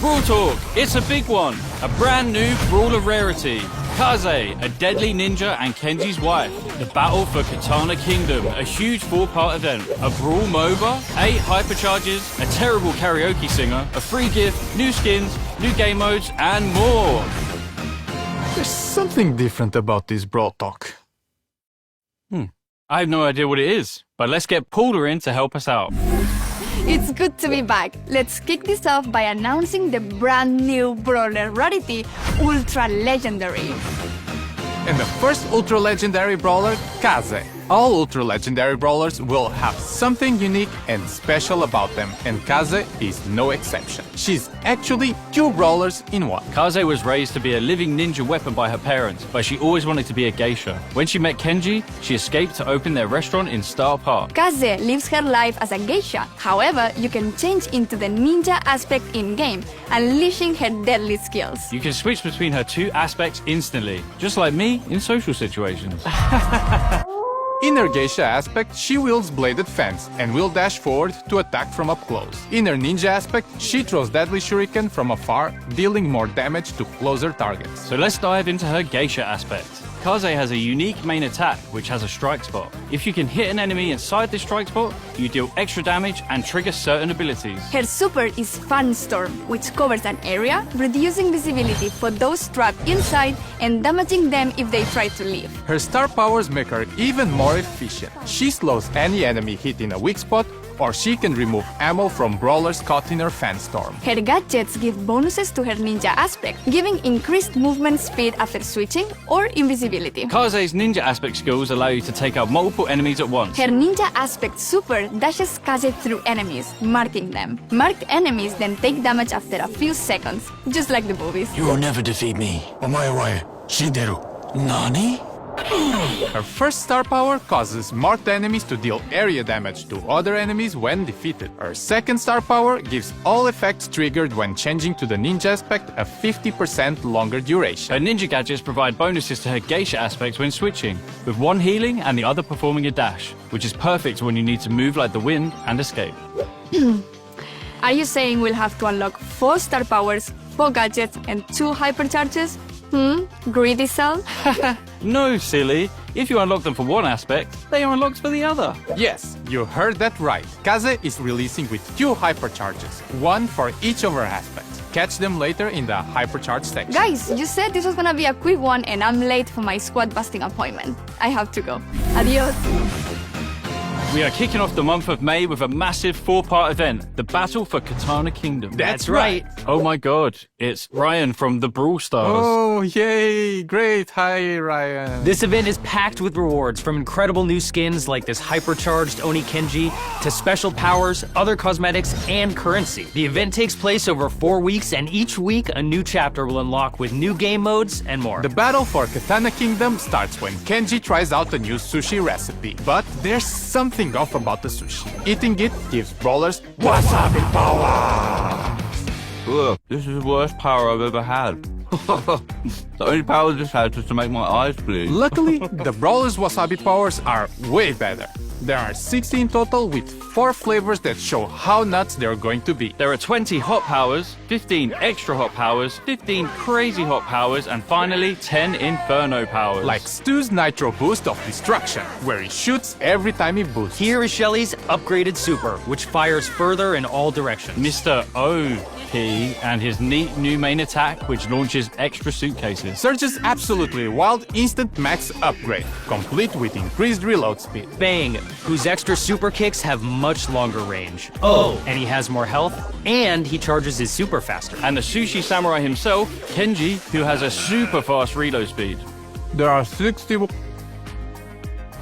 Brawl Talk, it's a big one. A brand new brawler rarity. Kaze, a deadly ninja and Kenji's wife. The battle for Katana Kingdom, a huge 4-part event. A brawl MOBA, 8 hypercharges, a terrible karaoke singer, a free gift, new skins, new game modes, and more. There's something different about this Brawl Talk. I have no idea what it is, but let's get Paula in to help us out. It's good to be back. Let's kick this off by announcing the brand new brawler rarity, Ultra Legendary. And the first Ultra Legendary Brawler, Kaze. All Ultra Legendary Brawlers will have something unique and special about them, and Kaze is no exception. She's actually 2 brawlers in one. Kaze was raised to be a living ninja weapon by her parents, but she always wanted to be a geisha. When she met Kenji, she escaped to open their restaurant in Star Park. Kaze lives her life as a geisha. However, you can change into the ninja aspect in-game, unleashing her deadly skills. You can switch between her 2 aspects instantly, just like me in social situations. In her geisha aspect, she wields bladed fans and will dash forward to attack from up close. In her ninja aspect, she throws deadly shuriken from afar, dealing more damage to closer targets. So let's dive into her geisha aspect. Kaze has a unique main attack, which has a strike spot. If you can hit an enemy inside this strike spot, you deal extra damage and trigger certain abilities. Her super is Fan Storm, which covers an area, reducing visibility for those trapped inside and damaging them if they try to leave. Her star powers make her even more efficient. She slows any enemy hit in a weak spot, or she can remove ammo from brawlers caught in her fan storm. Her gadgets give bonuses to her ninja aspect, giving increased movement speed after switching or invisibility. Kaze's ninja aspect skills allow you to take out multiple enemies at once. Her ninja aspect super dashes Kaze through enemies, marking them. Marked enemies then take damage after a few seconds, just like the movies. You will never defeat me. Omae wa shinderu. Nani? Her first star power causes marked enemies to deal area damage to other enemies when defeated. Her second star power gives all effects triggered when changing to the ninja aspect a 50% longer duration. Her ninja gadgets provide bonuses to her geisha aspects when switching, with one healing and the other performing a dash, which is perfect when you need to move like the wind and escape. Are you saying we'll have to unlock 4 star powers, 4 gadgets, and 2 hypercharges? Greedy cell? No, silly. If you unlock them for one aspect, they are unlocked for the other. Yes, you heard that right. Kaze is releasing with 2 hypercharges, 1 for each of her aspects. Catch them later in the hypercharge section. Guys, you said this was gonna be a quick one and I'm late for my squad busting appointment. I have to go. Adios. We are kicking off the month of May with a massive 4-part event, the Battle for Katana Kingdom. That's right. Oh my god, it's Ryan from the Brawl Stars. Oh, yay! Great. Hi, Ryan. This event is packed with rewards, from incredible new skins like this hypercharged Oni Kenji to special powers, other cosmetics, and currency. The event takes place over 4 weeks, and each week a new chapter will unlock with new game modes and more. The battle for Katana Kingdom starts when Kenji tries out a new sushi recipe. But there's something off about the sushi. Eating it gives brawlers wasabi power! Ugh, this is the worst power I've ever had. The only power this has is to make my eyes bleed. Luckily, the brawlers' wasabi powers are way better. There are 60 in total with 4 flavors that show how nuts they're going to be. There are 20 hot powers, 15 extra hot powers, 15 crazy hot powers, and finally 10 inferno powers. Like Stu's Nitro Boost of Destruction, where he shoots every time he boosts. Here is Shelly's upgraded super, which fires further in all directions. Mr. OP and his neat new main attack, which launches extra suitcases. Surge's absolutely wild instant max upgrade, complete with increased reload speed. Bang, whose extra super kicks have much longer range. Oh, and he has more health, and he charges his super faster. And the sushi samurai himself, Kenji, who has a super fast reload speed. There are 60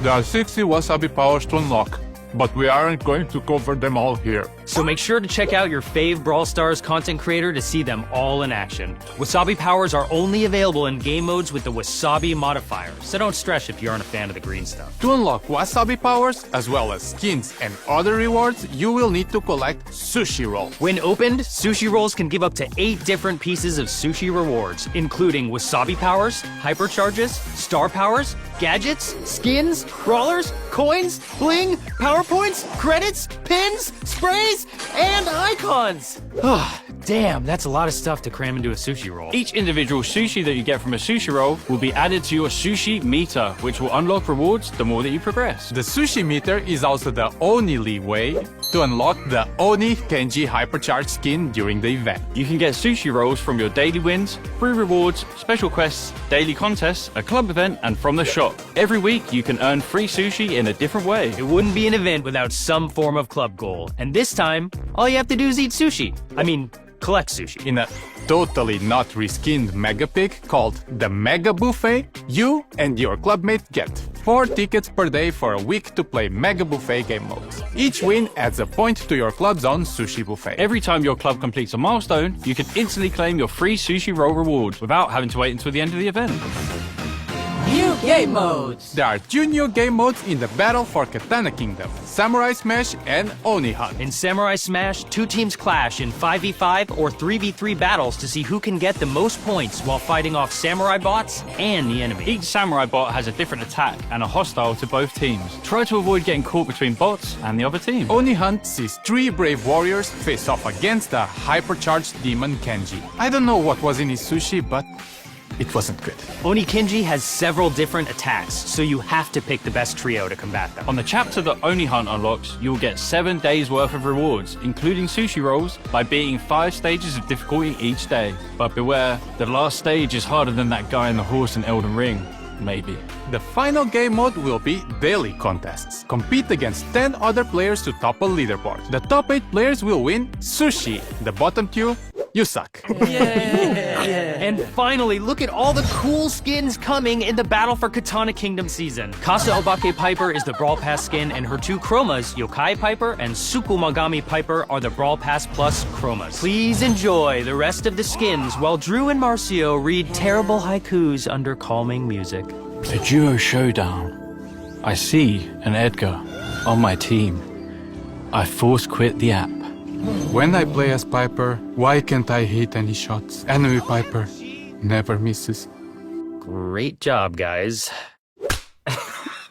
wasabi powers to unlock, but we aren't going to cover them all here. So make sure to check out your fave Brawl Stars content creator to see them all in action. Wasabi powers are only available in game modes with the Wasabi modifier, so don't stress if you aren't a fan of the green stuff. To unlock wasabi powers, as well as skins and other rewards, you will need to collect sushi rolls. When opened, sushi rolls can give up to 8 different pieces of sushi rewards, including wasabi powers, hypercharges, star powers, gadgets, skins, brawlers, coins, bling, PowerPoints, credits, pins, sprays, and icons. Damn, that's a lot of stuff to cram into a sushi roll. Each individual sushi that you get from a sushi roll will be added to your sushi meter, which will unlock rewards the more that you progress. The sushi meter is also the only way to unlock the Oni Kenji hypercharged skin during the event. You can get sushi rolls from your daily wins, free rewards, special quests, daily contests, a club event, and from the shop. Every week, you can earn free sushi in a different way. It wouldn't be an event without some form of club goal. And this time, all you have to do is eat sushi. I mean, collect sushi. In a totally not reskinned mega pick called the Mega Buffet, you and your clubmate get 4 tickets per day for a week to play Mega Buffet game modes. Each win adds a point to your club's own sushi buffet. Every time your club completes a milestone, you can instantly claim your free sushi roll reward without having to wait until the end of the event. New game modes! There are 2 new game modes in the battle for Katana Kingdom, Samurai Smash and Oni Hunt. In Samurai Smash, 2 teams clash in 5v5 or 3v3 battles to see who can get the most points while fighting off samurai bots and the enemy. Each samurai bot has a different attack and are hostile to both teams. Try to avoid getting caught between bots and the other team. Oni Hunt sees 3 brave warriors face off against the hypercharged demon Kenji. I don't know what was in his sushi, but it wasn't good. Oni Kenji has several different attacks, so you have to pick the best trio to combat them. On the chapter that Oni Hunt unlocks, you will get 7 days worth of rewards, including sushi rolls, by beating 5 stages of difficulty each day. But beware, the last stage is harder than that guy in the horse in Elden Ring. Maybe. The final game mode will be daily contests. Compete against 10 other players to top a leaderboard. The top 8 players will win sushi. The bottom 2, you suck. And finally, look at all the cool skins coming in the Battle for Katana Kingdom season. Kasa Obake Piper is the Brawl Pass skin, and her 2 chromas, Yokai Piper and Tsukumagami Piper, are the Brawl Pass Plus chromas. Please enjoy the rest of the skins while Drew and Marcio read terrible haikus under calming music. The duo showdown. I see an Edgar on my team. I force quit the app. When I play as Piper, why can't I hit any shots? Enemy Piper never misses. Great job, guys.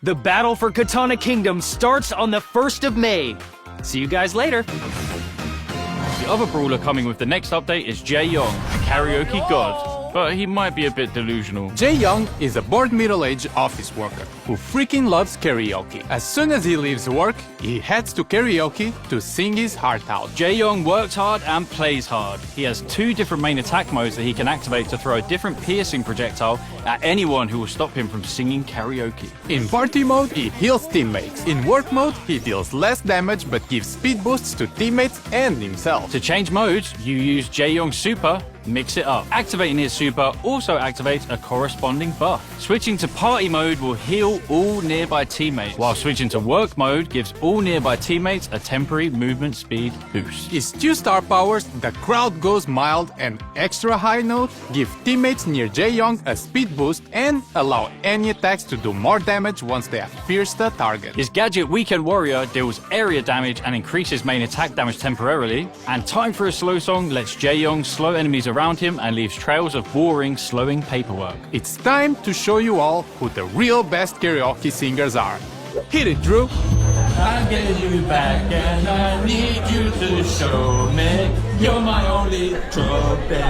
The Battle for Katana Kingdom starts on the 1st of May. See you guys later. The other brawler coming with the next update is Jae Young, the karaoke god. but he might be a bit delusional. Jae-young is a bored middle-aged office worker who freaking loves karaoke. As soon as he leaves work, he heads to karaoke to sing his heart out. Jae-young works hard and plays hard. He has 2 different main attack modes that he can activate to throw a different piercing projectile at anyone who will stop him from singing karaoke. In party mode, he heals teammates. In work mode, he deals less damage but gives speed boosts to teammates and himself. To change modes, you use Jae-young's super, mix it up. Activating his super also activates a corresponding buff. Switching to party mode will heal all nearby teammates, while switching to work mode gives all nearby teammates a temporary movement speed boost. His 2 star powers, the crowd goes mild and extra high note, give teammates near Jae-young a speed boost and allow any attacks to do more damage once they have pierced the target. His gadget Weekend Warrior deals area damage and increases main attack damage temporarily, and Time for a Slow Song lets Jae-young slow enemies around him and leaves trails of boring, slowing paperwork. It's time to show you all who the real best karaoke singers are. Hit it, Drew! I'm getting you back and I need you to show me you're my only trophy.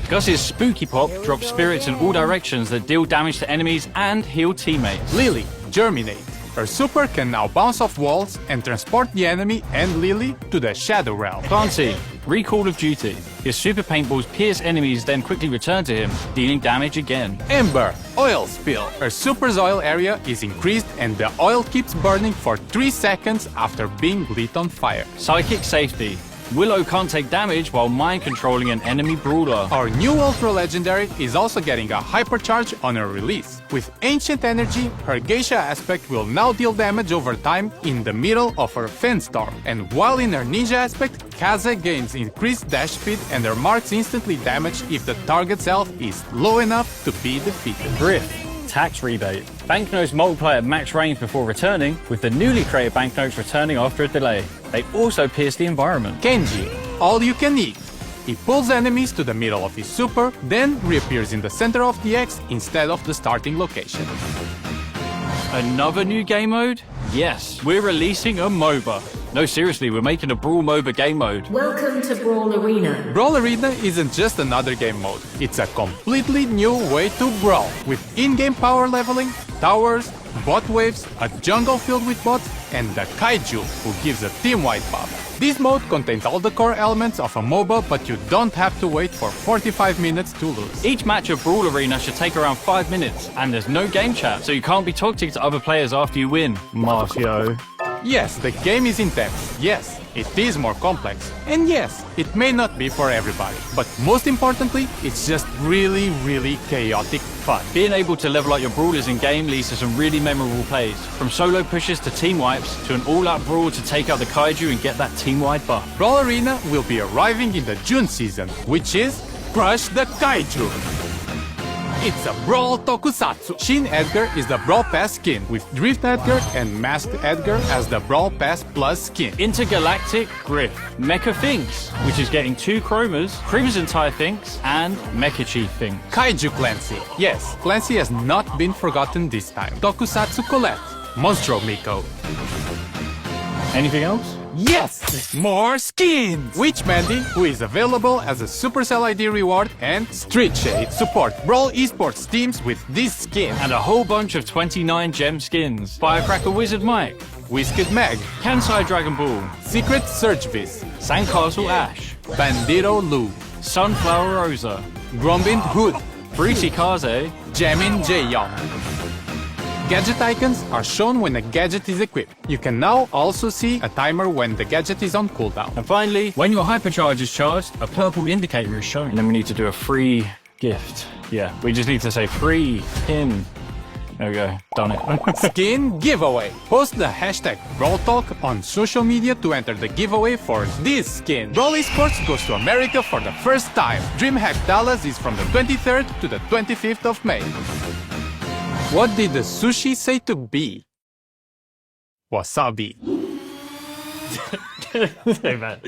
Gus's Spooky Pop drops spirits in all directions that deal damage to enemies and heal teammates. Lily, Germinate. Her super can now bounce off walls and transport the enemy and Lily to the Shadow Realm. Clancy, Recall of Duty. His super paintballs pierce enemies, then quickly return to him, dealing damage again. Ember, Oil Spill. Her super's oil area is increased and the oil keeps burning for 3 seconds after being lit on fire. Psychic Safety. Willow can't take damage while mind-controlling an enemy brawler. Our new Ultra Legendary is also getting a hypercharge on her release. With Ancient Energy, her Geisha aspect will now deal damage over time in the middle of her Fenstorm. And while in her Ninja aspect, Kaze gains increased dash speed and her marks instantly damage if the target's health is low enough to be defeated. Drift. Tax rebate. Banknotes multiply at max range before returning, with the newly created banknotes returning after a delay. They also pierce the environment. Kenji, All You Can Eat. He pulls enemies to the middle of his super, then reappears in the center of the X instead of the starting location. Another new game mode? Yes, we're releasing a MOBA. No, seriously, we're making a Brawl MOBA game mode. Welcome to Brawl Arena. Brawl Arena isn't just another game mode. It's a completely new way to brawl, with in-game power leveling, towers, bot waves, a jungle filled with bots, and the Kaiju, who gives a team-wide buff. This mode contains all the core elements of a MOBA, but you don't have to wait for 45 minutes to lose. Each match of Brawl Arena should take around 5 minutes, and there's no game chat, so you can't be toxic to other players after you win. Marcio. Yes, the game is intense. Yes, it is more complex. And yes, it may not be for everybody. But most importantly, it's just really, really chaotic fun. Being able to level up your brawlers in game leads to some really memorable plays. From solo pushes to team wipes, to an all-out brawl to take out the Kaiju and get that team-wide buff. Brawl Arena will be arriving in the June season, which is Crush the Kaiju. It's a Brawl Tokusatsu. Shin Edgar is the Brawl Pass skin, with Drift Edgar and Masked Edgar as the Brawl Pass Plus skin. Intergalactic Griff. Mecha Finks, which is getting 2 Chromas, Crimson Tide Finks, and Mecha Chief Finks. Kaiju Clancy. Yes, Clancy has not been forgotten this time. Tokusatsu Colette. Monstro Miko. Anything else? Yes! More skins! Witch Mandy, who is available as a Supercell ID reward, and Street Shade. Support Brawl Esports teams with this skin. And a whole bunch of 29 gem skins. Firecracker Wizard Mike, Whisked Meg, Kansai Dragon Ball, Secret Surge Viz, Sandcastle Ash, Bandito Lou, Sunflower Rosa, Grombind Hood, Breezy Kaze, Jamin Jae-young. Gadget icons are shown when a gadget is equipped. You can now also see a timer when the gadget is on cooldown. And finally, when your hypercharge is charged, a purple indicator is shown. And then we need to do a free gift. Yeah, we just need to say free pin. There we go, done it. Skin giveaway. Post the hashtag Brawl Talk on social media to enter the giveaway for this skin. Brawl Esports goes to America for the first time. DreamHack Dallas is from the 23rd to the 25th of May. What did the sushi say to B? Wasabi. Hey, man.